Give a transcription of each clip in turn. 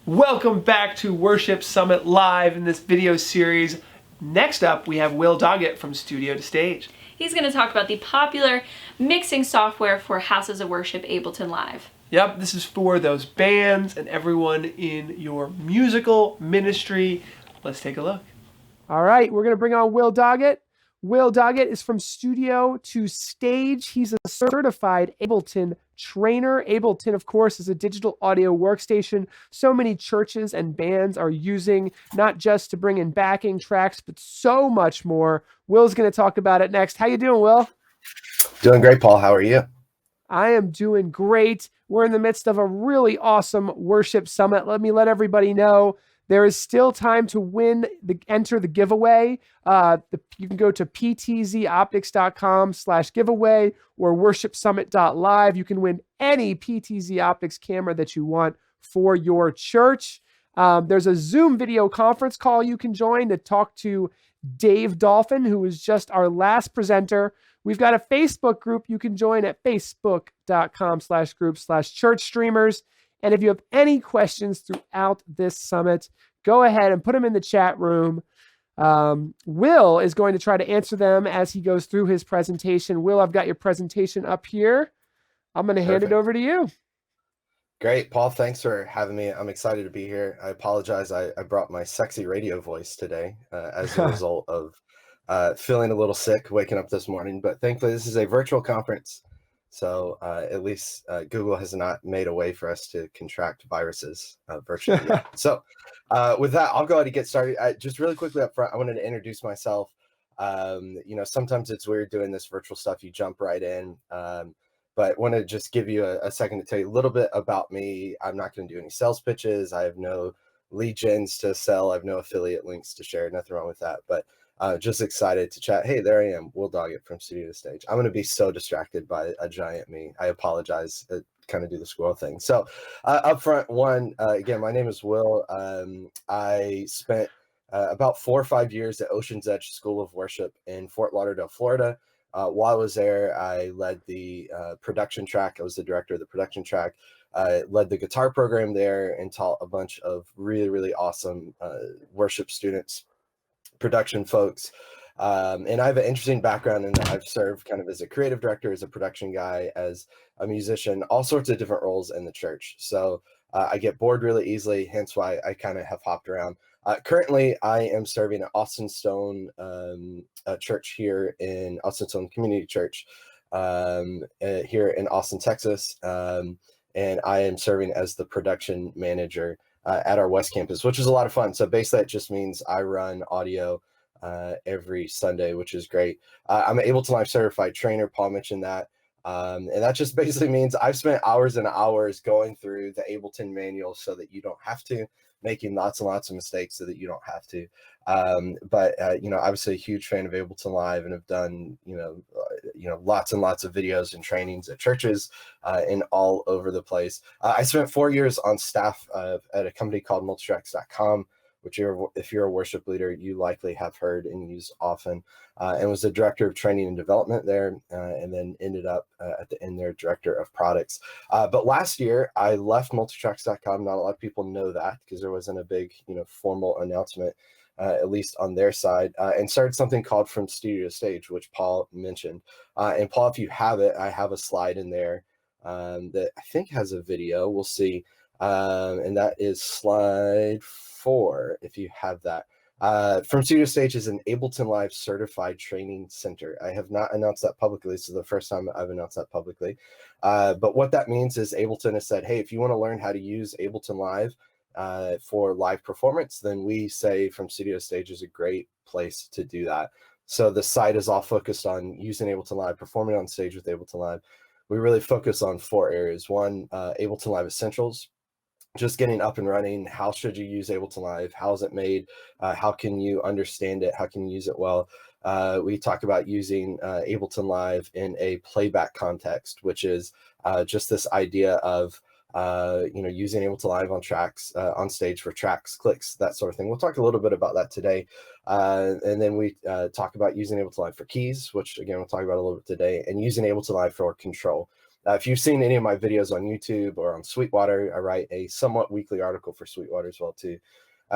Welcome back to Worship Summit Live in this video series. Next up, we have Will Doggett from Studio to Stage. He's going to talk about the popular mixing software for houses of worship, Ableton Live. Yep, this is for those bands and everyone in your musical ministry. Let's take a look. All right, we're going to bring on Will Doggett. Will Doggett is from Studio to Stage. He's a certified Ableton trainer. Ableton, of course, is a digital audio workstation so many churches and bands are using, not just to bring in backing tracks, but so much more. Will's going to talk about it next. How you doing, Will? Doing great, Paul. How are you? I am doing great. We're in the midst of a really awesome worship summit. Let me let everybody know there is still time to enter the giveaway. You can go to PTZOptics.com/giveaway or worshipsummit.live. You can win any PTZ Optics camera that you want for your church. There's a Zoom video conference call you can join to talk to Dave Dolphin, who was just our last presenter. We've got a Facebook group you can join at facebook.com/group/church streamers. And if you have any questions throughout this summit, go ahead and put them in the chat room. Will is going to try to answer them as he goes through his presentation. Will, I've got your presentation up here. I'm going to hand it over to you. Great, Paul. Thanks for having me. I'm excited to be here. I apologize. I brought my sexy radio voice today as a result of feeling a little sick, waking up this morning. But thankfully, this is a virtual conference. So at least Google has not made a way for us to contract viruses virtually yet. So with that, I'll go ahead and get started. Just really quickly up front, I wanted to introduce myself. Sometimes it's weird doing this virtual stuff. You jump right in. But want to just give you a second to tell you a little bit about me. I'm not going to do any sales pitches. I have no lead gens to sell. I have no affiliate links to share. Nothing wrong with that. But just excited to chat. Hey, there I am, Will Doggett from Studio to Stage. I'm going to be so distracted by a giant me. I apologize. Kind of do the squirrel thing. So up front, again, my name is Will. I spent about 4 or 5 years at Ocean's Edge School of Worship in Fort Lauderdale, Florida. While I was there, I led the production track. I was the director of the production track. I led the guitar program there and taught a bunch of really, really awesome worship students, production folks. And I have an interesting background in that I've served kind of as a creative director, as a production guy, as a musician, all sorts of different roles in the church. So I get bored really easily, hence why I kind of have hopped around. Currently, I am serving at Austin Stone Church here in Austin Stone Community Church here in Austin, Texas. And I am serving as the production manager at our West Campus, which is a lot of fun. So basically, that just means I run audio every Sunday, which is great. I'm an Ableton Live certified trainer. Paul mentioned that. And that just basically means I've spent hours and hours going through the Ableton manual so that you don't have to, making lots and lots of mistakes so that you don't have to. But obviously a huge fan of Ableton Live and have done, lots and lots of videos and trainings at churches and all over the place. I spent 4 years on staff at a company called multitracks.com, which if you're a worship leader, you likely have heard and used often, and was the director of training and development there, and then ended up at the end there, director of products. But last year, I left multitracks.com. Not a lot of people know that because there wasn't a big, formal announcement, at least on their side, and started something called From Studio to Stage, which Paul mentioned. And Paul, if you have it, I have a slide in there that I think has a video. We'll see. And that is slide 4, if you have that. From Studio Stage is an Ableton Live certified training center. I have not announced that publicly. This is the first time I've announced that publicly. But what that means is Ableton has said, hey, if you want to learn how to use Ableton Live for live performance, then we say From Studio Stage is a great place to do that. So the site is all focused on using Ableton Live, performing on stage with Ableton Live. We really focus on 4 areas. One, Ableton Live Essentials. Just getting up and running. How should you use Ableton Live? How is it made? How can you understand it? How can you use it well? We talk about using Ableton Live in a playback context, which is just this idea of using Ableton Live on tracks, on stage for tracks, clicks, that sort of thing. We'll talk a little bit about that today. And then we talk about using Ableton Live for keys, which again, we'll talk about a little bit today, and using Ableton Live for control. If you've seen any of my videos on YouTube or on Sweetwater, I write a somewhat weekly article for Sweetwater as well too.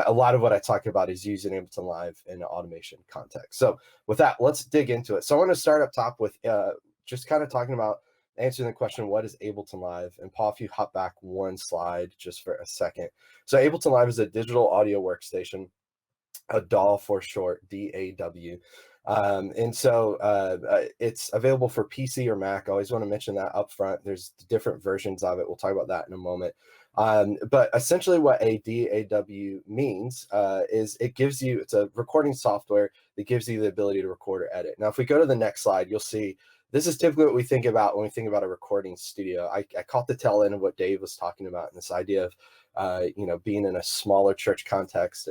A lot of what I talk about is using Ableton Live in an automation context. So with that, let's dig into it. So I want to start up top with just kind of talking about answering the question, what is Ableton Live? And Paul, if you hop back one slide just for a second. So Ableton Live is a digital audio workstation, a DAW for short, DAW. And so it's available for PC or Mac. I always want to mention that up front. There's different versions of it. We'll talk about that in a moment. But essentially what a DAW means is it gives you, it's a recording software that gives you the ability to record or edit. Now, if we go to the next slide, you'll see this is typically what we think about when we think about a recording studio. I caught the tail end of what Dave was talking about, and this idea of, being in a smaller church context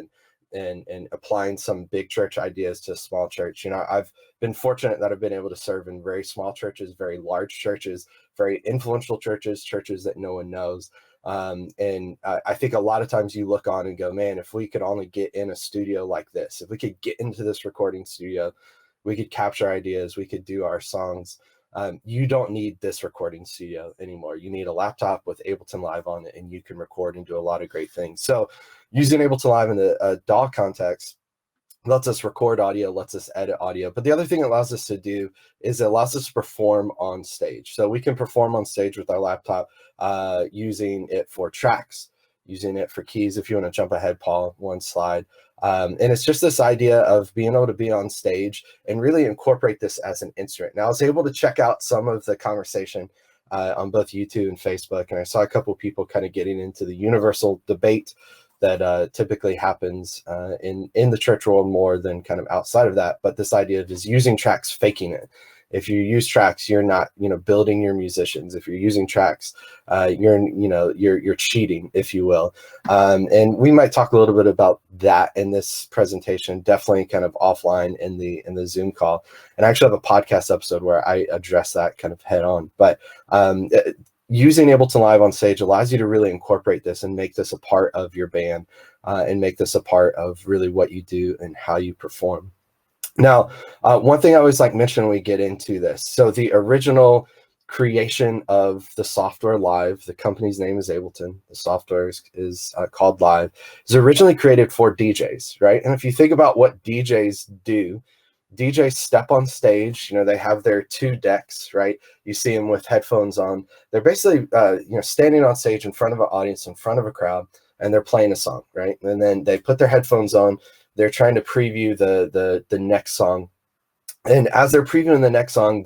and applying some big church ideas to a small church. I've been fortunate that I've been able to serve in very small churches, very large churches, very influential churches, churches that no one knows. And I think a lot of times you look on and go, man, if we could only get in a studio like this, if we could get into this recording studio, we could capture ideas, we could do our songs. You don't need this recording studio anymore. You need a laptop with Ableton Live on it, and you can record and do a lot of great things. So using Ableton Live in the DAW context lets us record audio, lets us edit audio. But the other thing it allows us to do is it allows us to perform on stage. So we can perform on stage with our laptop using it for tracks, using it for keys. If you want to jump ahead, Paul, one slide. And it's just this idea of being able to be on stage and really incorporate this as an instrument. Now, I was able to check out some of the conversation on both YouTube and Facebook, and I saw a couple of people kind of getting into the universal debate that typically happens in the church world more than kind of outside of that. But this idea of is using tracks, faking it. If you use tracks, you're not, building your musicians. If you're using tracks, you're cheating, if you will. And we might talk a little bit about that in this presentation, definitely kind of offline in the Zoom call. And I actually have a podcast episode where I address that kind of head on. But using Ableton Live on stage allows you to really incorporate this and make this a part of your band and make this a part of really what you do and how you perform. Now, one thing I always like mention when we get into this, so the original creation of the software Live, the company's name is Ableton, the software is called Live, is originally created for DJs, right? And if you think about what DJs do, DJs step on stage, they have their two decks, right? You see them with headphones on. They're basically, standing on stage in front of an audience, in front of a crowd, and they're playing a song, right? And then they put their headphones on. They're trying to preview the next song. And as they're previewing the next song,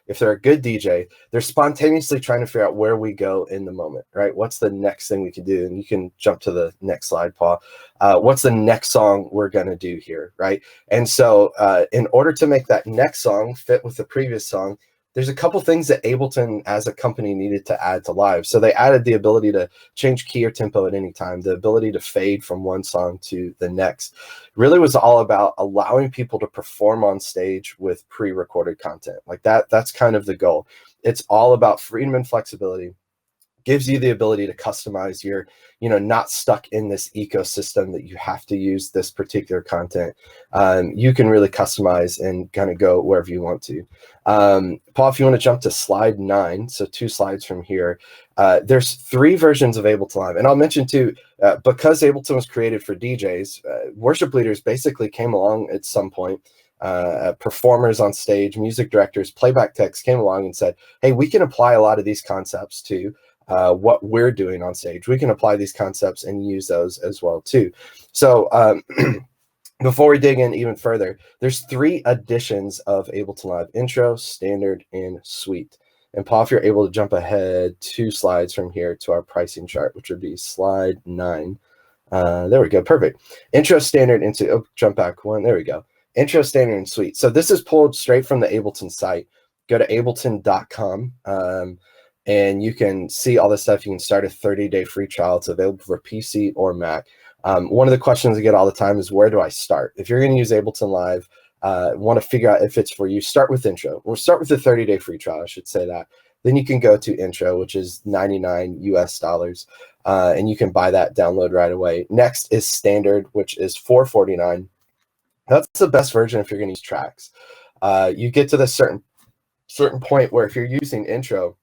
if they're a good DJ, they're spontaneously trying to figure out where we go in the moment, right? What's the next thing we can do? And you can jump to the next slide, Paul. What's the next song we're going to do here, right? And so in order to make that next song fit with the previous song, there's a couple things that Ableton as a company needed to add to Live. So they added the ability to change key or tempo at any time, the ability to fade from one song to the next. Really was all about allowing people to perform on stage with pre-recorded content. Like that's kind of the goal. It's all about freedom and flexibility. Gives you the ability to customize your, not stuck in this ecosystem that you have to use this particular content. You can really customize and kind of go wherever you want to. Paul, if you want to jump to slide 9, so 2 slides from here, there's 3 versions of Ableton Live. And I'll mention too, because Ableton was created for DJs, worship leaders basically came along at some point. Performers on stage, music directors, playback techs came along and said, hey, we can apply a lot of these concepts to what we're doing on stage. We can apply these concepts and use those as well too. So before we dig in even further, there's 3 editions of Ableton Live: Intro, Standard, and Suite. And Paul, if you're able to jump ahead 2 slides from here to our pricing chart, which would be slide 9. There we go, perfect. Intro, Standard, into jump back 1. There we go. Intro, Standard, and Suite. So this is pulled straight from the Ableton site. Go to ableton.com. And you can see all this stuff. You can start a 30-day free trial. It's available for PC or Mac. One of the questions I get all the time is, where do I start? If you're going to use Ableton Live, want to figure out if it's for you, start with Intro. We'll start with the 30-day free trial, I should say that. Then you can go to Intro, which is $99 US, and you can buy that download right away. Next is Standard, which is $449. That's the best version if you're going to use tracks. You get to this certain point where if you're using Intro,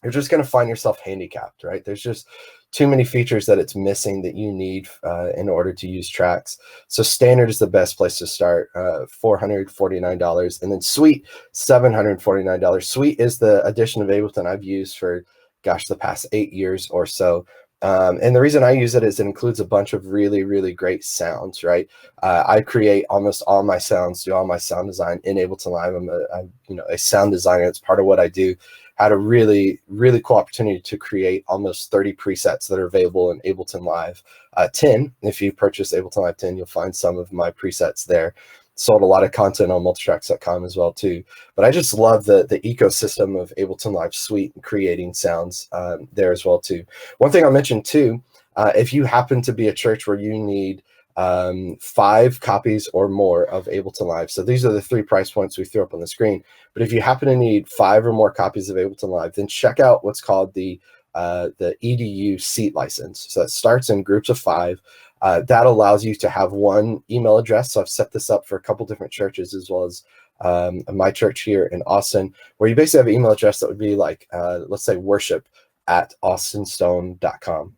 you're just going to find yourself handicapped, right? There's just too many features that it's missing that you need in order to use tracks. So standard is the best place to start, $449, and then Suite, $749. Suite is the edition of Ableton I've used for, gosh, the past 8 years or so. And the reason I use it is it includes a bunch of really, really great sounds, right? I create almost all my sounds, do all my sound design in Ableton Live. I'm a sound designer. It's part of what I do. Had a really, really cool opportunity to create almost 30 presets that are available in Ableton Live 10. If you purchase Ableton Live 10, you'll find some of my presets there. Sold a lot of content on multitracks.com as well too. But I just love the ecosystem of Ableton Live Suite and creating sounds there as well too. One thing I'll mention too, if you happen to be a church where you need 5 copies or more of Ableton Live. So these are the 3 price points we threw up on the screen. But if you happen to need 5 or more copies of Ableton Live, then check out what's called the EDU seat license. So it starts in groups of 5. That allows you to have one email address. So I've set this up for a couple different churches, as well as my church here in Austin, where you basically have an email address that would be like, let's say worship@austinstone.com.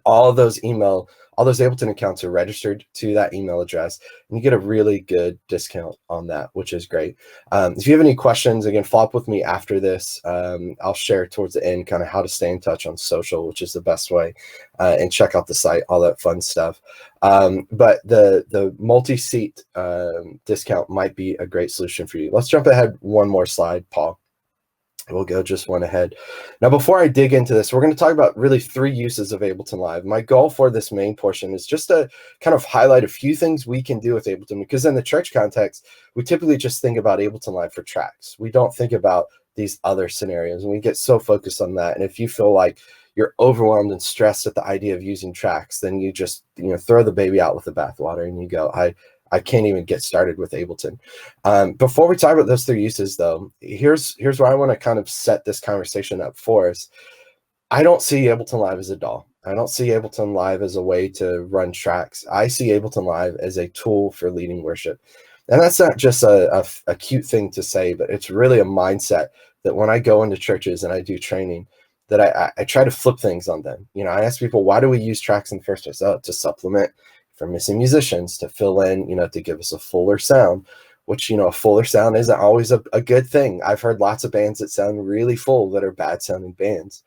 All those Ableton accounts are registered to that email address, and you get a really good discount on that, which is great. If you have any questions, again, follow up with me after this. I'll share towards the end kind of how to stay in touch on social, which is the best way, and check out the site, all that fun stuff. But the multi-seat discount might be a great solution for you. Let's jump ahead one more slide, Paul. We'll go just one ahead. Now, before I dig into this, we're going to talk about really 3 uses of Ableton Live. My goal for this main portion is just to kind of highlight a few things we can do with Ableton, because in the church context, we typically just think about Ableton Live for tracks. We don't think about these other scenarios, and we get so focused on that. And if you feel like you're overwhelmed and stressed at the idea of using tracks, then you just throw the baby out with the bathwater and you go, I can't even get started with Ableton. Before we talk about those 3 uses, though, here's where I want to kind of set this conversation up for us. I don't see Ableton Live as a DAW. I don't see Ableton Live as a way to run tracks. I see Ableton Live as a tool for leading worship. And that's not just a cute thing to say, but it's really a mindset that when I go into churches and I do training, that I try to flip things on them. I ask people, why do we use tracks in the first place? Oh, to supplement for missing musicians, to fill in, to give us a fuller sound, which, a fuller sound isn't always a good thing. I've heard lots of bands that sound really full that are bad sounding bands.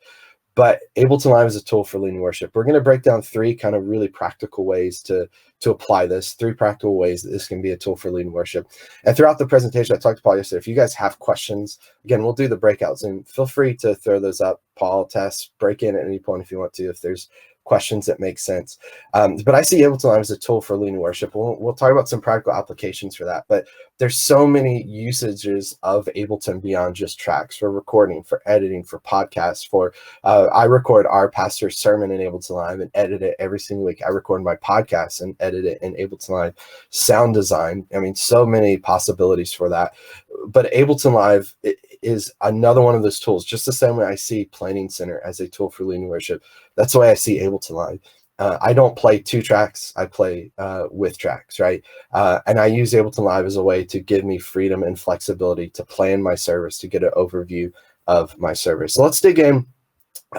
But Ableton Live is a tool for leading worship. We're going to break down 3 kind of really practical ways to apply this, 3 practical ways that this can be a tool for leading worship. And throughout the presentation, I talked to Paul yesterday. If you guys have questions, again, we'll do the breakouts, and feel free to throw those up. Paul, Tess, break in at any point if you want to, if there's questions that make sense. But I see Ableton Live as a tool for leading worship. We'll talk about some practical applications for that. But there's so many usages of Ableton beyond just tracks, for recording, for editing, for podcasts, for I record our pastor's sermon in Ableton Live and edit it every single week. I record my podcast and edit it in Ableton Live. Sound design, so many possibilities for that. But Ableton Live is another one of those tools, just the same way I see Planning Center as a tool for leading worship. That's the way I see Ableton Live. I don't play 2 tracks, I play with tracks, right? And I use Ableton Live as a way to give me freedom and flexibility to plan my service, to get an overview of my service. So let's dig in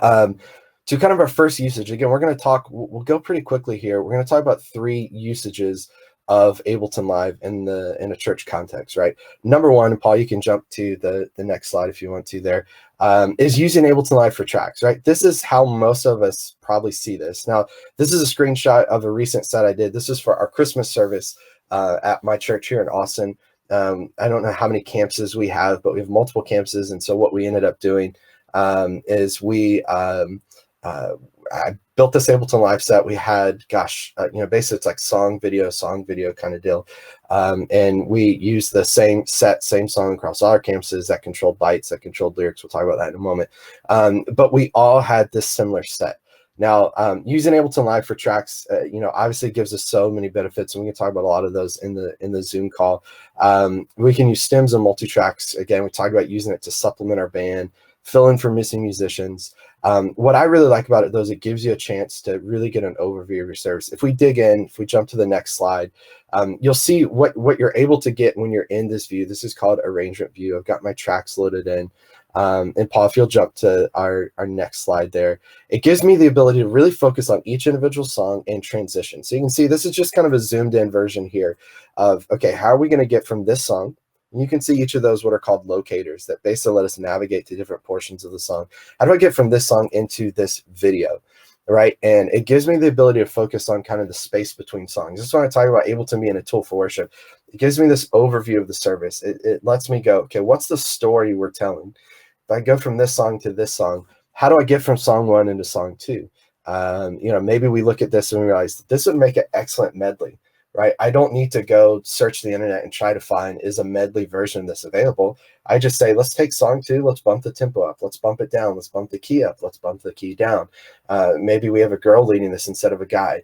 to kind of our first usage. Again, we're going to talk, we'll go pretty quickly here. We're going to talk about 3 usages of Ableton Live in a church context, right? Number 1, Paul, you can jump to the next slide if you want to there, is using Ableton Live for tracks, right? This is how most of us probably see this. Now, this is a screenshot of a recent set I did. This is for our Christmas service at my church here in Austin. I don't know how many campuses we have, but we have multiple campuses. And so what we ended up doing is I built this Ableton Live set. We had, basically it's like song, video kind of deal. And we used the same song across all our campuses that controlled bytes, that controlled lyrics. We'll talk about that in a moment. But we all had this similar set. Now, using Ableton Live for tracks, obviously gives us so many benefits, and we can talk about a lot of those in the Zoom call. We can use stems and multi-tracks. Again, we talked about using it to supplement our band, fill in for missing musicians. What I really like about it, though, is it gives you a chance to really get an overview of your service. If we dig in, if we jump to the next slide, you'll see what you're able to get when you're in this view. This is called arrangement view. I've got my tracks loaded in. And Paul, if you'll jump to our next slide there, it gives me the ability to really focus on each individual song and transition. So you can see this is just kind of a zoomed in version here of, okay, how are we going to get from this song? And you can see each of those what are called locators that basically let us navigate to different portions of the song. How do I get from this song into this video? Right. And it gives me the ability to focus on kind of the space between songs. This is when I talk about Ableton being a tool for worship. It gives me this overview of the service. It lets me go, okay, what's the story we're telling? If I go from this song to this song, how do I get from song 1 into song 2? You know, maybe we look at this and we realize this would make an excellent medley, right? I don't need to go search the internet and try to find, is a medley version of this available? I just say, let's take song 2, let's bump the tempo up, let's bump it down, let's bump the key up, let's bump the key down. Maybe we have a girl leading this instead of a guy.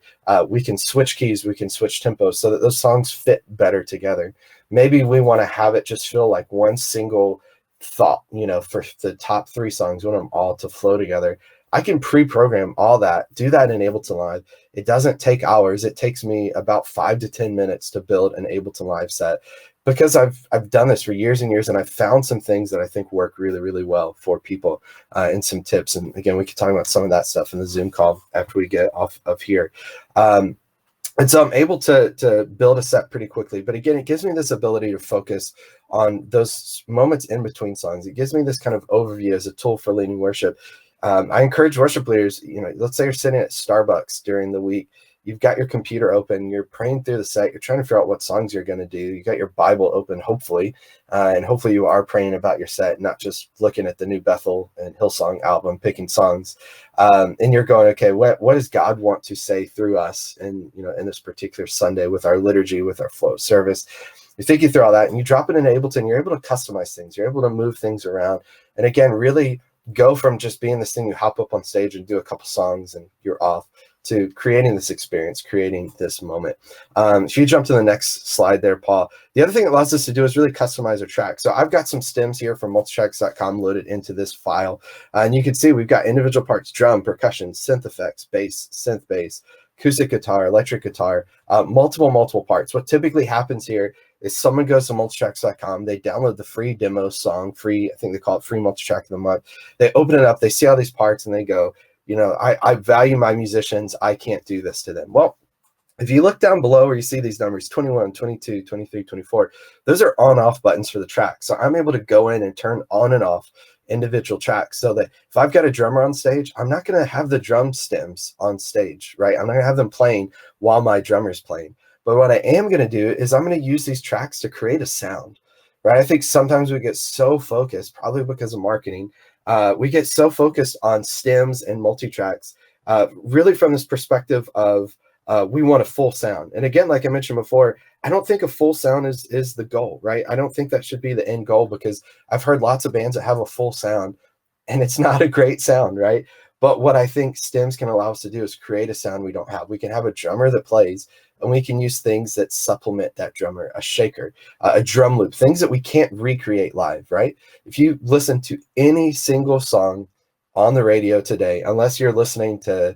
We can switch keys, we can switch tempos so that those songs fit better together. Maybe we want to have it just feel like one single thought, you know, for the top 3 songs, we want them all to flow together. I can pre-program all that, do that in Ableton Live. It doesn't take hours. It takes me about 5 to 10 minutes to build an Ableton Live set, because I've done this for years and years, and I've found some things that I think work really, really well for people, and some tips. And again, we could talk about some of that stuff in the Zoom call after we get off of here. And so I'm able to build a set pretty quickly. But again, it gives me this ability to focus on those moments in between songs. It gives me this kind of overview as a tool for leading worship. I encourage worship leaders, you know, let's say you're sitting at Starbucks during the week, you've got your computer open, you're praying through the set, you're trying to figure out what songs you're going to do. You got your Bible open, hopefully, and hopefully you are praying about your set, not just looking at the new Bethel and Hillsong album, picking songs. And you're going, okay, what does God want to say through us? And, you know, in this particular Sunday with our liturgy, with our flow of service, you're thinking through all that and you drop it in Ableton, you're able to customize things. You're able to move things around. And again, really go from just being this thing you hop up on stage and do a couple songs and you're off, to creating this experience, creating this moment. If you jump to the next slide there, Paul, the other thing it allows us to do is really customize our track. So I've got some stems here from multitracks.com loaded into this file. And you can see we've got individual parts: drum, percussion, synth effects, bass, synth bass, acoustic guitar, electric guitar, multiple parts. What typically happens here is someone goes to multitracks.com, they download the free demo song, free, I think they call it free multitrack of the month. They open it up, they see all these parts and they go, you know, I value my musicians, I can't do this to them. Well, if you look down below where you see these numbers, 21, 22, 23, 24, those are on-off buttons for the track. So I'm able to go in and turn on and off individual tracks so that if I've got a drummer on stage, I'm not going to have the drum stems on stage, right? I'm not going to have them playing while my drummer's playing. But what I am going to do is I'm going to use these tracks to create a sound, right? I think sometimes we get so focused, probably because of marketing, we get so focused on stems and multi-tracks, really from this perspective of we want a full sound. And again, like I mentioned before, I don't think a full sound is the goal, right? I don't think that should be the end goal, because I've heard lots of bands that have a full sound and it's not a great sound, right? But what I think stems can allow us to do is create a sound we don't have. We can have a drummer that plays, and we can use things that supplement that drummer, a shaker, a drum loop, things that we can't recreate live, right? If you listen to any single song on the radio today, unless you're listening to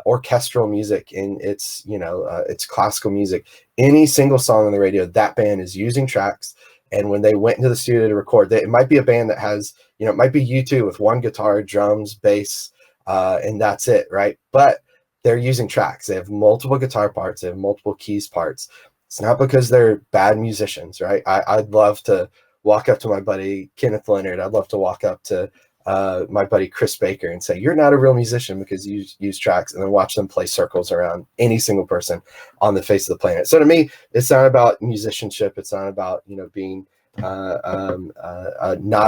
orchestral music and it's, you know, it's classical music, any single song on the radio, that band is using tracks. And when they went into the studio to record, it might be a band that has, you know, it might be U2 with one guitar, drums, bass, and that's it, right? But they're using tracks. They have multiple guitar parts. They have multiple keys parts. It's not because they're bad musicians, right? I'd love to walk up to my buddy Kenneth Leonard. I'd love to walk up to my buddy Chris Baker and say, you're not a real musician because you use tracks, and then watch them play circles around any single person on the face of the planet. So to me, it's not about musicianship. It's not about, you know, being not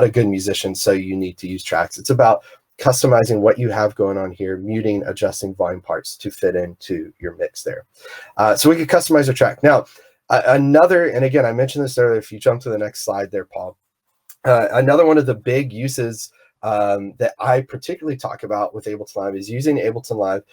a good musician, so you need to use tracks. It's about customizing what you have going on here, muting, adjusting volume parts to fit into your mix there. So we could customize our track. Now, another, and again, I mentioned this earlier, if you jump to the next slide there, Paul, another one of the big uses that I particularly talk about with Ableton Live is using Ableton Live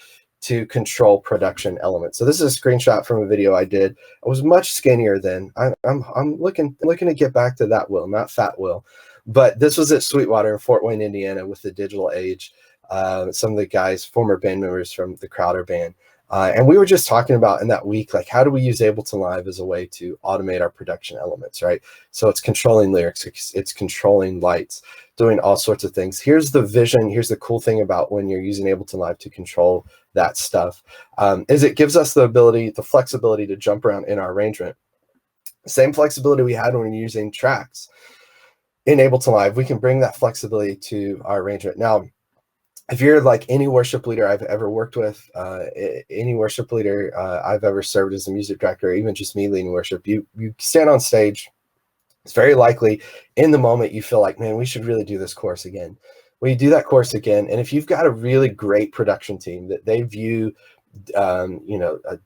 to control production elements. So this is a screenshot from a video I did. I was much skinnier then. I'm looking to get back to that Will, not fat Will. But this was at Sweetwater in Fort Wayne, Indiana, with the Digital Age. Some of the guys, former band members from the Crowder band. And we were just talking about in that week, like, how do we use Ableton Live as a way to automate our production elements, right? So it's controlling lyrics, it's controlling lights, doing all sorts of things. Here's the vision. Here's the cool thing about when you're using Ableton Live to control that stuff, is it gives us the ability, the flexibility to jump around in our arrangement. Same flexibility we had when we were using tracks in Ableton Live, we can bring that flexibility to our arrangement. Now, if you're like any worship leader I've ever worked with, any worship leader I've ever served as a music director, even just me leading worship, you stand on stage, it's very likely in the moment you feel like, man, we should really do this course again. Well, you do that course again, and if you've got a really great production team that they view,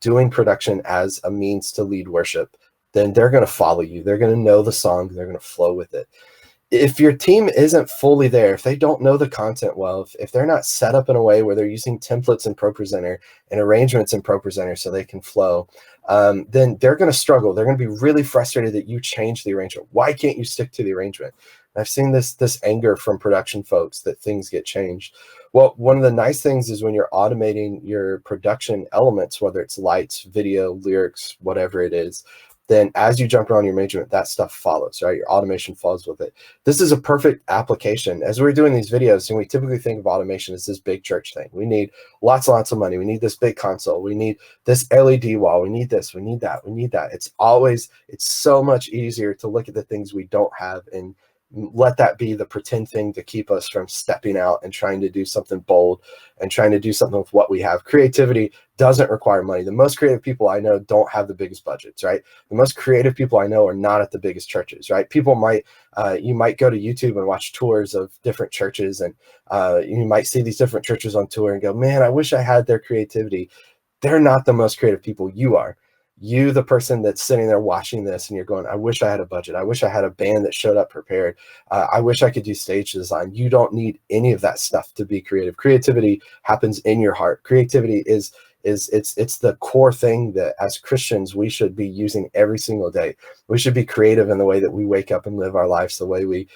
doing production as a means to lead worship, then they're going to follow you. They're going to know the song. They're going to flow with it. If your team isn't fully there, if they don't know the content well, if they're not set up in a way where they're using templates in ProPresenter and arrangements in ProPresenter so they can flow, then they're going to struggle. They're going to be really frustrated that you change the arrangement. Why can't you stick to the arrangement? And I've seen this anger from production folks that things get changed. Well, one of the nice things is when you're automating your production elements, whether it's lights, video, lyrics, whatever it is, then as you jump around your arrangement, that stuff follows, right? Your automation follows with it. This is a perfect application. As we're doing these videos, and we typically think of automation as this big church thing. We need lots and lots of money. We need this big console. We need this LED wall. We need this. We need that. We need that. It's so much easier to look at the things we don't have and let that be the pretend thing to keep us from stepping out and trying to do something bold and trying to do something with what we have. Creativity doesn't require money. The most creative people I know don't have the biggest budgets, right? The most creative people I know are not at the biggest churches, right? People might, you might go to YouTube and watch tours of different churches, and you might see these different churches on tour and go, man, I wish I had their creativity. They're not the most creative people. You are. You, the person that's sitting there watching this, and you're going, I wish I had a budget. I wish I had a band that showed up prepared. I wish I could do stage design. You don't need any of that stuff to be creative. Creativity happens in your heart. Creativity it's the core thing that as Christians we should be using every single day. We should be creative in the way that we wake up and live our lives, the way we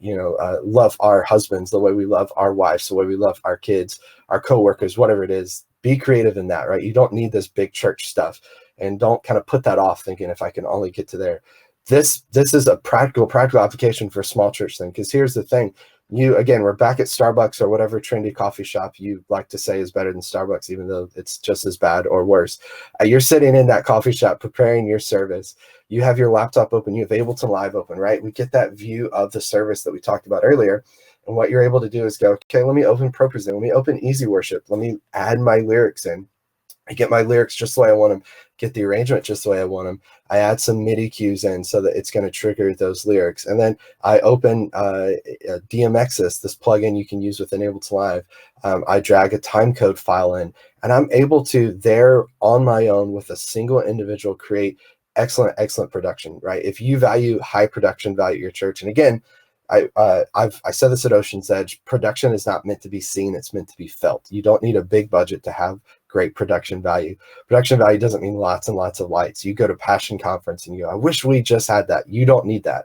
love our husbands, the way we love our wives, the way we love our kids, our coworkers, whatever it is. Be creative in that, right? You don't need this big church stuff, and don't kind of put that off thinking if I can only get to there. This is a practical application for a small church thing, because here's the thing. We're back at Starbucks or whatever trendy coffee shop you like to say is better than Starbucks, even though it's just as bad or worse. You're sitting in that coffee shop preparing your service. You have your laptop open. You have Ableton Live open, right? We get that view of the service that we talked about earlier. And what you're able to do is go, okay, let me open ProPresenter. Let me open Easy Worship. Let me add my lyrics in. I get my lyrics just the way I want them, get the arrangement just the way I want them. I add some MIDI cues in so that it's going to trigger those lyrics. And then I open DMXs, this plugin you can use with Ableton Live. I drag a timecode file in, and I'm able to, there on my own with a single individual, create excellent production, right? If you value high production value at your church, and again, I said this at Ocean's Edge, production is not meant to be seen, it's meant to be felt. You don't need a big budget to have great production value. Production value doesn't mean lots and lots of lights. You go to Passion Conference and you go, I wish we just had that. You don't need that.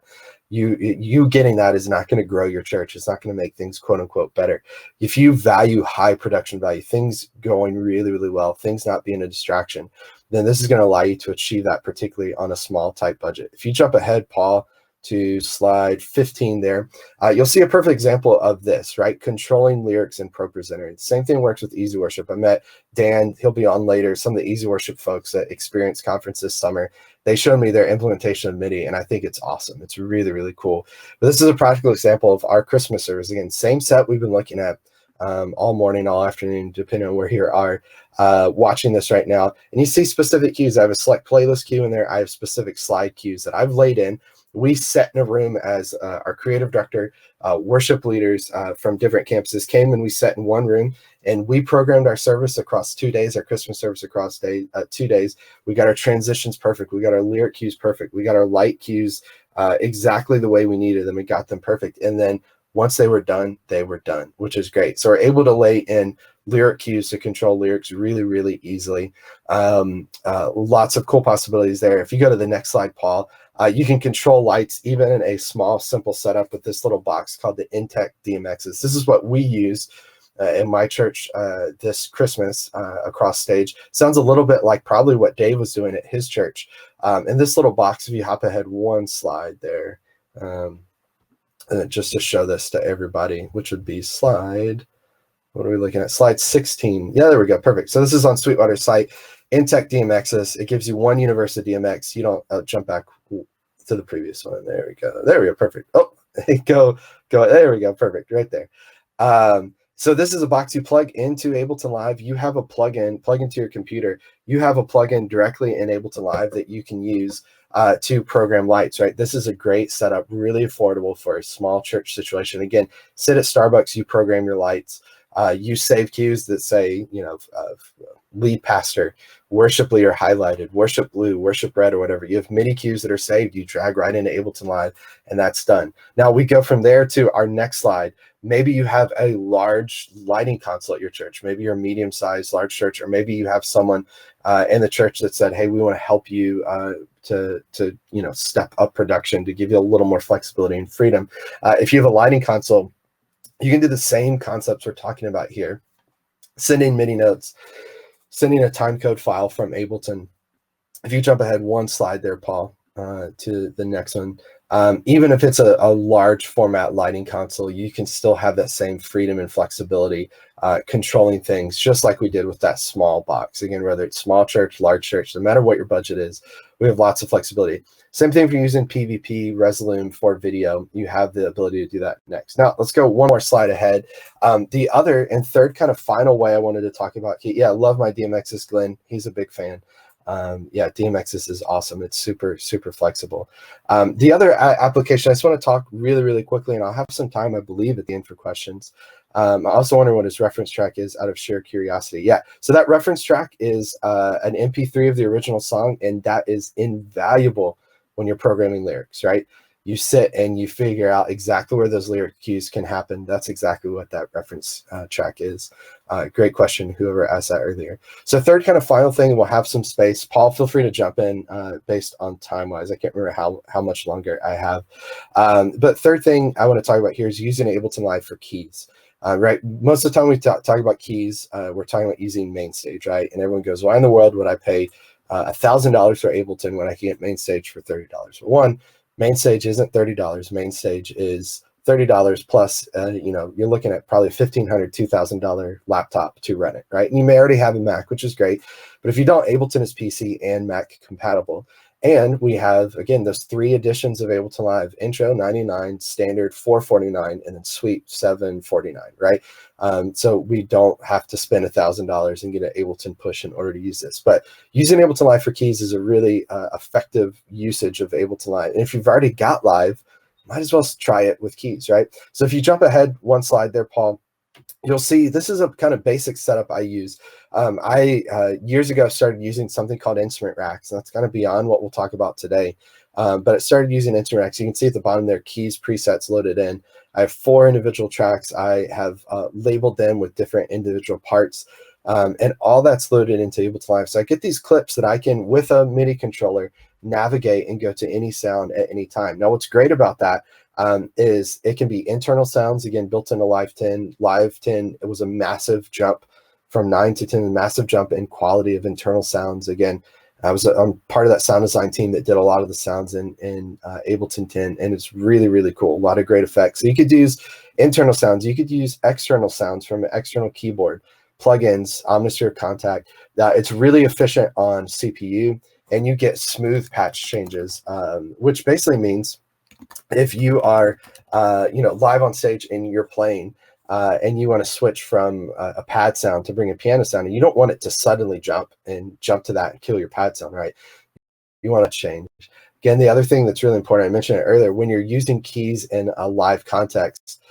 You getting that is not going to grow your church. It's not going to make things quote unquote better. If you value high production value, things going really, really well, things not being a distraction, then this is going to allow you to achieve that, particularly on a small type budget. If you jump ahead, Paul, to slide 15 there, you'll see a perfect example of this, right? Controlling lyrics in ProPresenter. Same thing works with Easy Worship. I met Dan, he'll be on later, some of the Easy Worship folks at Experience Conference this summer. They showed me their implementation of MIDI, and I think it's awesome. It's really, really cool. But this is a practical example of our Christmas service. Again, same set we've been looking at all morning, all afternoon, depending on where you are watching this right now. And you see specific cues. I have a select playlist cue in there. I have specific slide cues that I've laid in. We sat in a room as our creative director, worship leaders from different campuses came, and we sat in one room, and we programmed our service across 2 days, our Christmas service across 2 days. We got our transitions perfect. We got our lyric cues perfect. We got our light cues exactly the way we needed them. We got them perfect. And then once they were done, which is great. So we're able to lay in lyric cues to control lyrics really, really easily. Lots of cool possibilities there. If you go to the next slide, Paul, you can control lights even in a small, simple setup with this little box called the Intech DMXs. This is what we use in my church this Christmas across stage. Sounds a little bit like probably what Dave was doing at his church. In this little box, if you hop ahead one slide there, just to show this to everybody, which would be slide, what are we looking at? Slide 16. Yeah, there we go. Perfect. So this is on Sweetwater's site, Intech DMXs. It gives you one universe of DMX. You don't jump back to the previous one. There we go. There we go. Perfect. Oh, go. There we go. Perfect. Right there. So this is a box you plug into Ableton Live. You have a plugin, plug into your computer. You have a plugin directly in Ableton Live that you can use to program lights, right? This is a great setup, really affordable for a small church situation. Again, sit at Starbucks, you program your lights. You save cues that say, lead pastor, worship leader highlighted, worship blue, worship red, or whatever. You have MIDI cues that are saved. You drag right into Ableton Live, and that's done. Now we go from there to our next slide. Maybe you have a large lighting console at your church. Maybe you're a medium-sized, large church, or maybe you have someone in the church that said, "Hey, we want to help you to step up production, to give you a little more flexibility and freedom." If you have a lighting console, you can do the same concepts we're talking about here. Sending MIDI notes, sending a timecode file from Ableton. If you jump ahead one slide there, Paul, to the next one, even if it's a large format lighting console, you can still have that same freedom and flexibility, controlling things just like we did with that small box. Again, whether it's small church, large church, no matter what your budget is, we have lots of flexibility. Same thing if you're using PVP, Resolume for video, you have the ability to do that next. Now, let's go one more slide ahead. The other and third kind of final way I wanted to talk about, I love my DMXs, Glenn. He's a big fan. DMXs is awesome. It's super, super flexible. The other application, I just want to talk really, really quickly, and I'll have some time, I believe, at the end for questions. I also wonder what his reference track is out of sheer curiosity. Yeah, so that reference track is an MP3 of the original song, and that is invaluable when you're programming lyrics, right? You sit and you figure out exactly where those lyric cues can happen. That's exactly what that reference track is. Great question, whoever asked that earlier. So third kind of final thing, we'll have some space. Paul, feel free to jump in based on time-wise. I can't remember how much longer I have. But third thing I want to talk about here is using Ableton Live for keys. Right, most of the time we talk about keys, we're talking about using MainStage, right? And everyone goes, why in the world would I pay $1,000 for Ableton when I can get MainStage for $30? Well, one, MainStage isn't $30. MainStage is $30 plus, you're looking at probably a $1,500, $2,000 laptop to run it, right? And you may already have a Mac, which is great. But if you don't, Ableton is PC and Mac compatible. And we have, again, those 3 editions of Ableton Live: Intro, $99, Standard, $449, and then Suite, $749, right? So we don't have to spend $1,000 and get an Ableton push in order to use this. But using Ableton Live for keys is a really effective usage of Ableton Live. And if you've already got Live, might as well try it with keys, right? So if you jump ahead one slide there, Paul, you'll see this is a kind of basic setup I use. Years ago started using something called instrument racks, and that's kind of beyond what we'll talk about today. But it started using instrument racks. You can see at the bottom there, keys, presets loaded in. I have 4 individual tracks. I have labeled them with different individual parts, and all that's loaded into Ableton Live. So I get these clips that I can, with a MIDI controller, navigate and go to any sound at any time. Now, what's great about that is it can be internal sounds, again, built into Live 10. Live 10, it was a massive jump from 9 to 10, a massive jump in quality of internal sounds. Again, I'm part of that sound design team that did a lot of the sounds in Ableton 10, and it's really, really cool. A lot of great effects. So you could use internal sounds. You could use external sounds from an external keyboard, plugins, Omnisphere Contact. It's really efficient on CPU, and you get smooth patch changes, which basically means if you are live on stage and you're playing and you want to switch from a pad sound to bring a piano sound, and you don't want it to suddenly jump to that and kill your pad sound, right? You want to change. Again, the other thing that's really important, I mentioned it earlier, when you're using keys in a live context,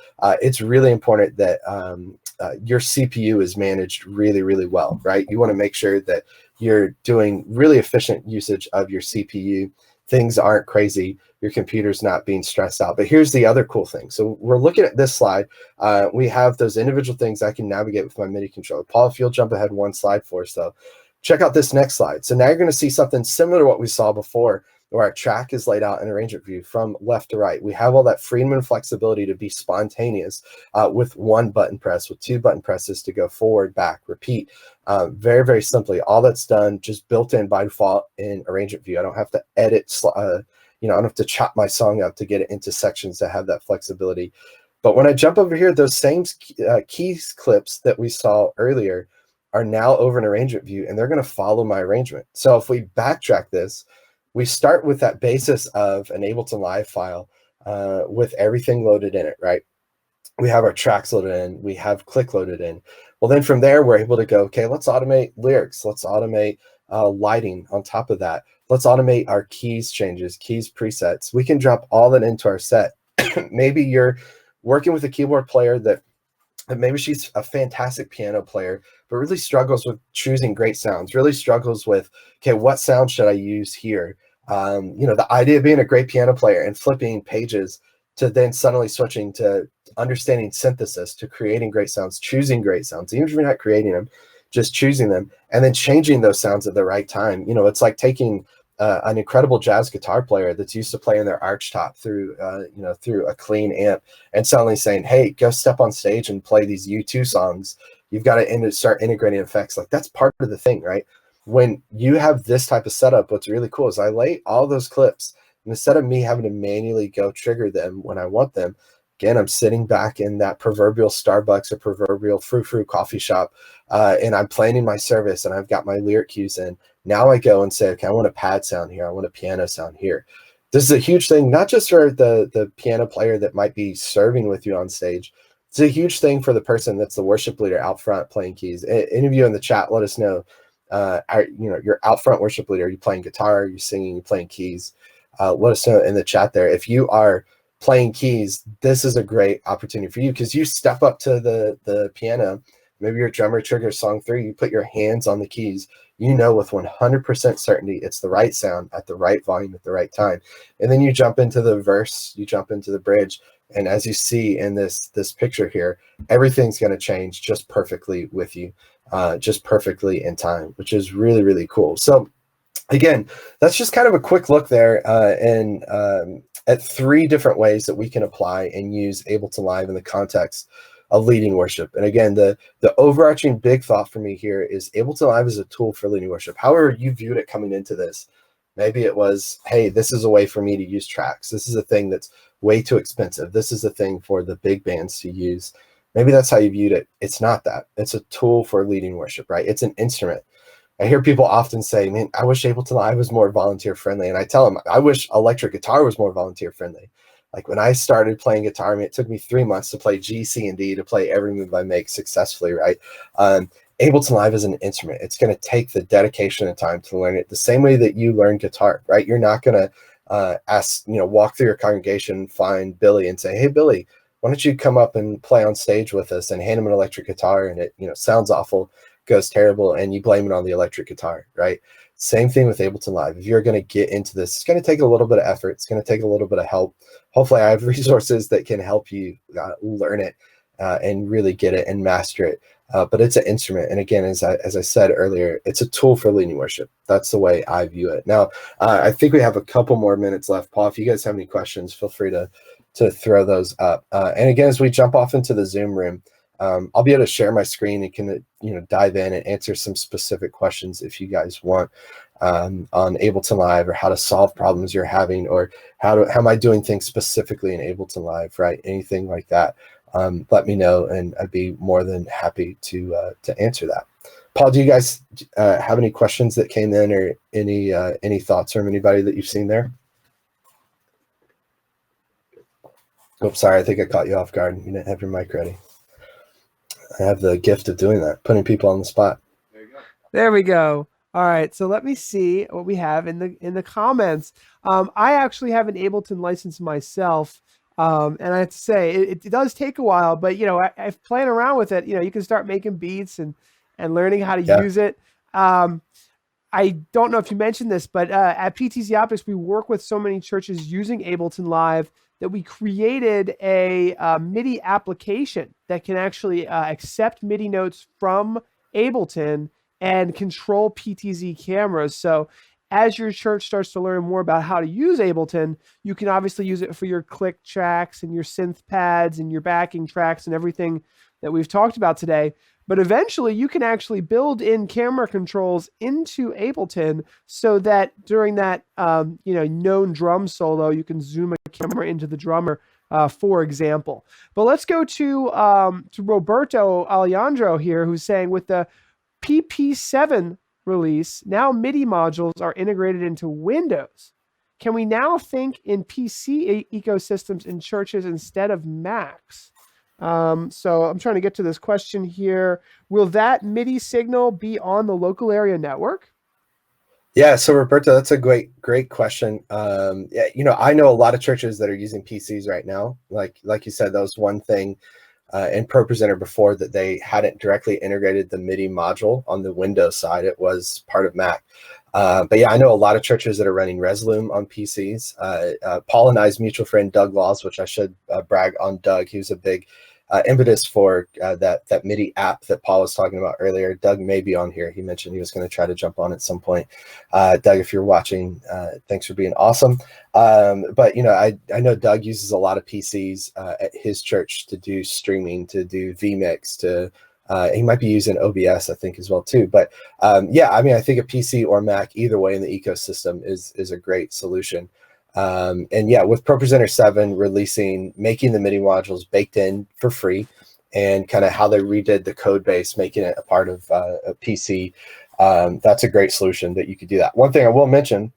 it's really important that your CPU is managed really, really well, right? You want to make sure that you're doing really efficient usage of your CPU. Things aren't crazy. Your computer's not being stressed out. But here's the other cool thing. So we're looking at this slide. We have those individual things I can navigate with my MIDI controller. Paul, if you'll jump ahead one slide for us, though. Check out this next slide. So now you're going to see something similar to what we saw before, where our track is laid out in arrangement view from left to right. We have all that freedom and flexibility to be spontaneous with one button press, with two button presses to go forward, back, repeat. Very, very simply, all that's done just built in by default in arrangement view. I don't have to edit, I don't have to chop my song up to get it into sections to have that flexibility. But when I jump over here, those same keys clips that we saw earlier are now over in arrangement view, and they're going to follow my arrangement. So if we backtrack this, we start with that basis of an Ableton Live file with everything loaded in it, right? We have our tracks loaded in, we have click loaded in. Well, then from there, we're able to go, okay, let's automate lyrics. Let's automate lighting on top of that. Let's automate our keys changes, keys presets. We can drop all that into our set. Maybe you're working with a keyboard player that maybe she's a fantastic piano player, but really struggles with choosing great sounds, really struggles with, okay, what sound should I use here? The idea of being a great piano player and flipping pages to then suddenly switching to understanding synthesis, to creating great sounds, choosing great sounds, even if you're not creating them, just choosing them, and then changing those sounds at the right time. It's like taking an incredible jazz guitar player that's used to playing their archtop through a clean amp, and suddenly saying, hey, go step on stage and play these U2 songs. You've got to start integrating effects. Like, that's part of the thing, right? When you have this type of setup, what's really cool is I lay all those clips, and instead of me having to manually go trigger them when I want them, again, I'm sitting back in that proverbial Starbucks or proverbial frou-frou coffee shop, and I'm playing in my service, and I've got my lyric cues in. Now I go and say, okay, I want a pad sound here. I want a piano sound here. This is a huge thing, not just for the piano player that might be serving with you on stage. It's a huge thing for the person that's the worship leader out front playing keys. Any of you in the chat, let us know. Your out front worship leader. Are you playing guitar? Are you singing? Are you playing keys? Let us know in the chat there. If you are playing keys, this is a great opportunity for you, because you step up to the piano. Maybe your drummer triggers song 3. You put your hands on the keys. You know with 100% certainty it's the right sound at the right volume at the right time. And then you jump into the verse, you jump into the bridge, and as you see in this picture here, everything's going to change just perfectly with you, just perfectly in time, which is really, really cool. So again, that's just kind of a quick look there at 3 different ways that we can apply and use Ableton Live in the context of leading worship. And again, the overarching big thought for me here is Ableton Live is a tool for leading worship. However you viewed it coming into this, maybe it was, hey, this is a way for me to use tracks. This is a thing that's way too expensive. This is a thing for the big bands to use. Maybe that's how you viewed it. It's not that. It's a tool for leading worship, right? It's an instrument. I hear people often say, man, I wish Ableton Live was more volunteer friendly. And I tell them, I wish electric guitar was more volunteer friendly. Like, when I started playing guitar, I mean, it took me 3 months to play G, C, and D, to play every move I make successfully, right? Ableton Live is an instrument. It's going to take the dedication and time to learn it the same way that you learn guitar, right? You're not going to walk through your congregation, find Billy and say, hey, Billy, why don't you come up and play on stage with us, and hand him an electric guitar, and it sounds awful, goes terrible, and you blame it on the electric guitar, right? Same thing with Ableton Live. If you're going to get into this, it's going to take a little bit of effort. It's going to take a little bit of help. Hopefully I have resources that can help you learn it and really get it and master it. But it's an instrument. And again, as I said earlier, it's a tool for leading worship. That's the way I view it. Now, I think we have a couple more minutes left. Paul, if you guys have any questions, feel free to throw those up. And again, as we jump off into the Zoom room, I'll be able to share my screen and can dive in and answer some specific questions if you guys want on Ableton Live, or how to solve problems you're having, or how am I doing things specifically in Ableton Live, right? Anything like that, let me know, and I'd be more than happy to answer that. Paul, do you guys have any questions that came in, or any thoughts from anybody that you've seen there? Oh, sorry, I think I caught you off guard. You didn't have your mic ready. I have the gift of doing that, putting people on the spot. There you go. There we go. All right, so let me see what we have in the comments. I actually have an Ableton license myself, and I have to say it does take a while, but I've playing around with it. You can start making beats and learning how to use it. I don't know if you mentioned this, but at PTZOptics, we work with so many churches using Ableton Live that we created a MIDI application that can actually accept MIDI notes from Ableton and control PTZ cameras. So as your church starts to learn more about how to use Ableton, you can obviously use it for your click tracks and your synth pads and your backing tracks and everything that we've talked about today. But eventually you can actually build in camera controls into Ableton so that during that known drum solo, you can zoom a camera into the drummer, for example. But let's go to Roberto Alejandro here, who's saying with the PP7 release, now MIDI modules are integrated into Windows. Can we now think in PC ecosystems in churches instead of Macs? So I'm trying to get to this question here. Will that MIDI signal be on the local area network? Yeah, so Roberto, that's a great question. I know a lot of churches that are using PCs right now. Like you said, that was one thing in ProPresenter before, that they hadn't directly integrated the MIDI module on the Windows side. It was part of Mac. But yeah, I know a lot of churches that are running Resolume on PCs. Paul and I's mutual friend, Doug Laws, which I should brag on Doug. He was a big impetus for that MIDI app that Paul was talking about earlier. Doug may be on here. He mentioned he was going to try to jump on at some point. Doug, if you're watching, thanks for being awesome. But I know Doug uses a lot of PCs at his church to do streaming, to do vMix, he might be using OBS, I think, as well too. But I think a PC or Mac, either way in the ecosystem is a great solution. With ProPresenter 7 making the MIDI modules baked in for free, and kind of how they redid the code base, making it a part of a PC, that's a great solution that you could do that. One thing I will mention,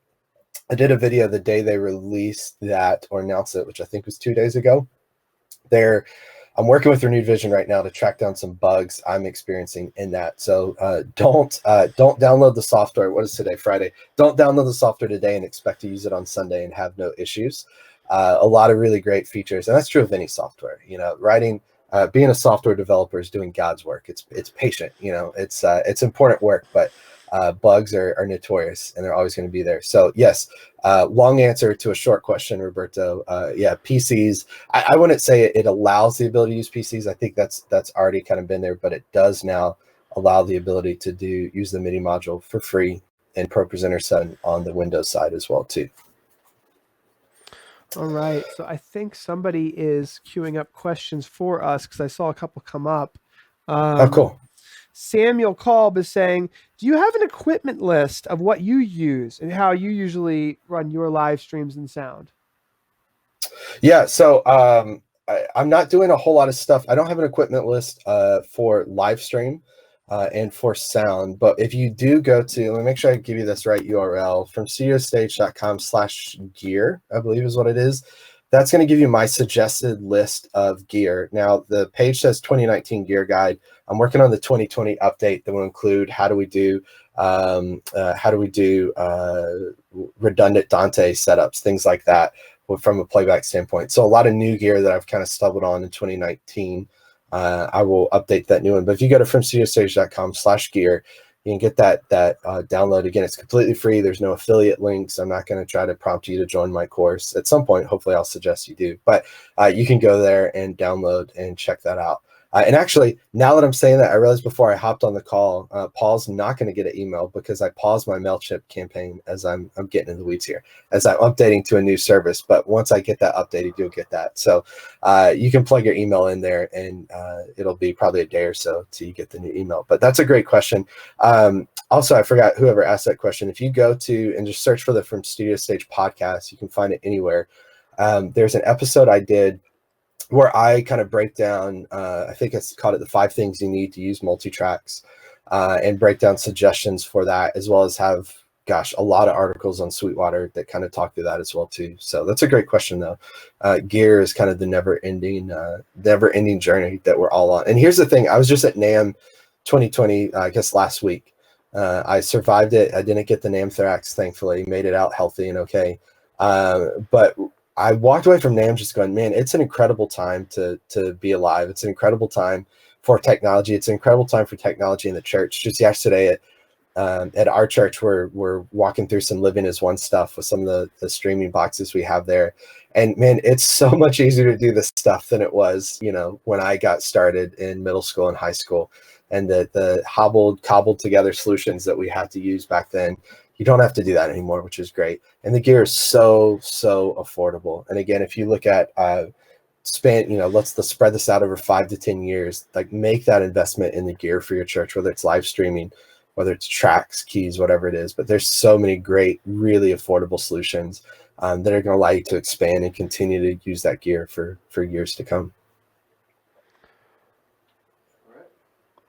I did a video the day they released that or announced it, which I think was 2 days ago. I'm working with Renewed Vision right now to track down some bugs I'm experiencing in that. So don't download the software. What is today? Friday. Don't download the software today and expect to use it on Sunday and have no issues. A lot of really great features, and that's true of any software. Being a software developer is doing God's work. It's patient. It's important work, but bugs are notorious, and they're always going to be there. So yes, long answer to a short question, Roberto. PCs. I wouldn't say it allows the ability to use PCs. I think that's already kind of been there, but it does now allow the ability to use the MIDI module for free in ProPresenter 7 on the Windows side as well too. All right, so I think somebody is queuing up questions for us because I saw a couple come up. Cool. Samuel Kolb is saying, do you have an equipment list of what you use and how you usually run your live streams and sound? Yeah, so I'm not doing a whole lot of stuff. I don't have an equipment list for live stream and for sound, but if you do go to, let me make sure I give you this right URL, from studiostage.com/gear, I believe is what it is. That's going to give you my suggested list of gear. Now, the page says 2019 gear guide. I'm working on the 2020 update that will include how do we do redundant Dante setups, things like that, from a playback standpoint. So a lot of new gear that I've kind of stumbled on in 2019. I will update that new one. But if you go to fromstudiostage.com/gear, you can get that download. Again, it's completely free. There's no affiliate links. I'm not going to try to prompt you to join my course. At some point, hopefully I'll suggest you do. But you can go there and download and check that out. And actually, now that I'm saying that, I realized before I hopped on the call, Paul's not going to get an email because I paused my MailChimp campaign as I'm getting in the weeds here, as I'm updating to a new service. But once I get that updated, you'll get that. So you can plug your email in there, and it'll be probably a day or so till you get the new email. But that's a great question. Also, I forgot whoever asked that question. If you go to and just search for the From Studio Stage podcast, you can find it anywhere. There's an episode I did where I kind of break down, I think it's called it the 5 things you need to use multi-tracks, and break down suggestions for that, as well as have, a lot of articles on Sweetwater that kind of talk through that as well too. So that's a great question though. Gear is kind of the never-ending journey that we're all on. And here's the thing, I was just at NAMM 2020, I guess last week. I survived it. I didn't get the anthrax, thankfully, made it out healthy and okay. But I walked away from NAMM just going, man, it's an incredible time to be alive. It's an incredible time for technology. It's an incredible time for technology in the church. Just yesterday At our church, we're walking through some Living as One stuff with some of the streaming boxes we have there. And man, it's so much easier to do this stuff than it was, when I got started in middle school and high school. And the cobbled together solutions that we had to use back then, you don't have to do that anymore, which is great. And the gear is so affordable. And again, if you look at let's spread this out over 5 to 10 years, like make that investment in the gear for your church, whether it's live streaming, whether it's tracks, keys, whatever it is. But there's so many great, really affordable solutions that are going to allow you to expand and continue to use that gear for years to come.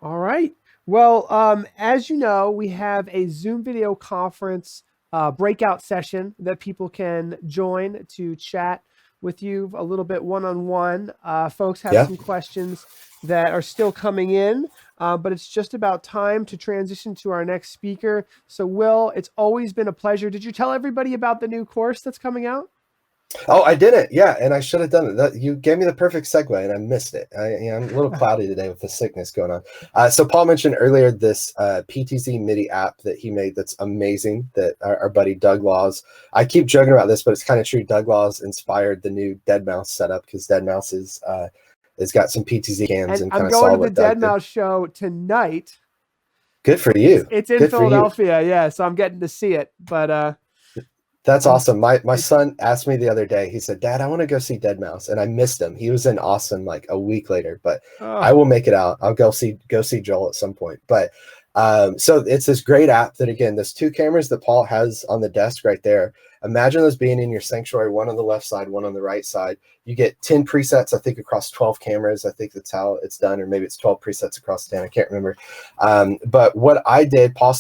All right. Well, as you know, we have a Zoom video conference breakout session that people can join to chat with you a little bit one-on-one. Folks have some questions that are still coming in, but it's just about time to transition to our next speaker. So Will, it's always been a pleasure. Did you tell everybody about the new course that's coming out? Oh, I didn't. Yeah, and I should have done it. You gave me the perfect segue, and I missed it. I'm a little cloudy today with the sickness going on. So Paul mentioned earlier this PTZ MIDI app that he made that's amazing, that our buddy Doug Laws. I keep joking about this, but it's kind of true. Doug Laws inspired the new deadmau5 setup because deadmau5 has got some PTZ cams. And I'm going to the deadmau5 show tonight. Good for you. It's in Philadelphia, yeah, so I'm getting to see it. But that's awesome. My son asked me the other day, he said, Dad, I want to go see deadmau5, and I missed him. He was in Austin like a week later, but I will make it out. I'll go see Joel at some point. But so it's this great app that, again, there's 2 cameras that Paul has on the desk right there. Imagine those being in your sanctuary, one on the left side, one on the right side. You get 10 presets, I think, across 12 cameras. I think that's how it's done, or maybe it's 12 presets across 10. I can't remember. But what I did, Paul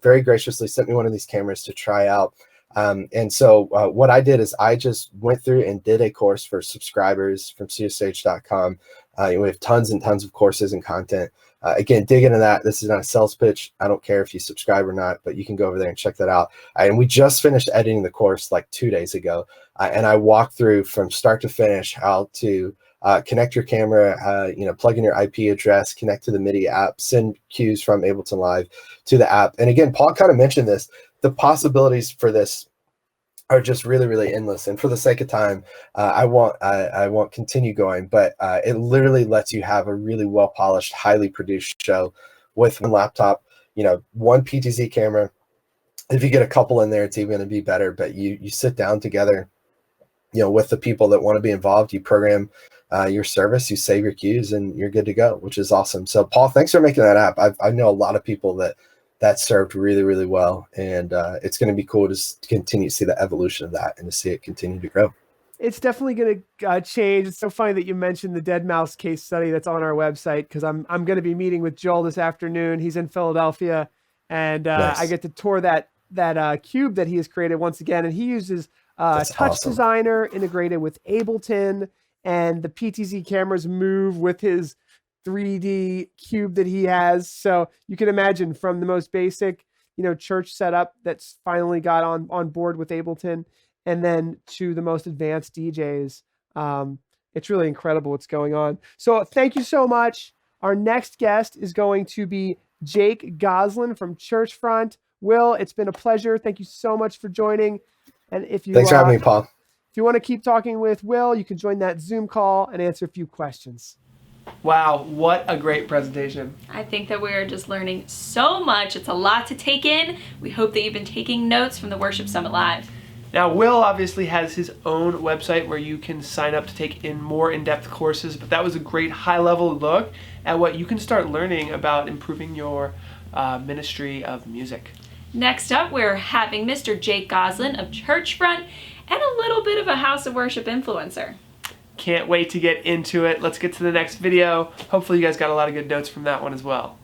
very graciously sent me one of these cameras to try out. And so what I did is I just went through and did a course for subscribers from studiostage.com. We have tons and tons of courses and content. Again, dig into that. This is not a sales pitch. I don't care if you subscribe or not, but you can go over there and check that out. And we just finished editing the course like 2 days ago. And I walked through from start to finish how to connect your camera, plug in your IP address, connect to the MIDI app, send cues from Ableton Live to the app. And again, Paul kind of mentioned this. The possibilities for this are just really, really endless. And for the sake of time, I won't continue going, but it literally lets you have a really well-polished, highly produced show with one laptop, one PTZ camera. If you get a couple in there, it's even going to be better. But you sit down together, with the people that want to be involved. You program your service, you save your cues, and you're good to go, which is awesome. So Paul, thanks for making that app. I know a lot of people that served really, really well. And it's going to be cool to continue to see the evolution of that and to see it continue to grow. It's definitely going to change. It's so funny that you mentioned the deadmau5 case study that's on our website, because I'm going to be meeting with Joel this afternoon. He's in Philadelphia, and nice. I get to tour that cube that he has created once again. And he uses Touch awesome. Designer integrated with Ableton, and the PTZ cameras move with his 3D cube that he has. So you can imagine, from the most basic, church setup that's finally got on board with Ableton, and then to the most advanced DJs. It's really incredible what's going on. So thank you so much. Our next guest is going to be Jake Gosselin from Churchfront. Will, it's been a pleasure. Thank you so much for joining. And thanks for having me, Paul. If you want to keep talking with Will, you can join that Zoom call and answer a few questions. Wow, what a great presentation. I think that we're just learning so much. It's a lot to take in. We hope that you've been taking notes from the Worship Summit Live. Now, Will obviously has his own website where you can sign up to take in more in-depth courses, but that was a great high-level look at what you can start learning about improving your ministry of music. Next up, we're having Mr. Jake Gosselin of Churchfront, and a little bit of a house of worship influencer. Can't wait to get into it. Let's get to the next video. Hopefully you guys got a lot of good notes from that one as well.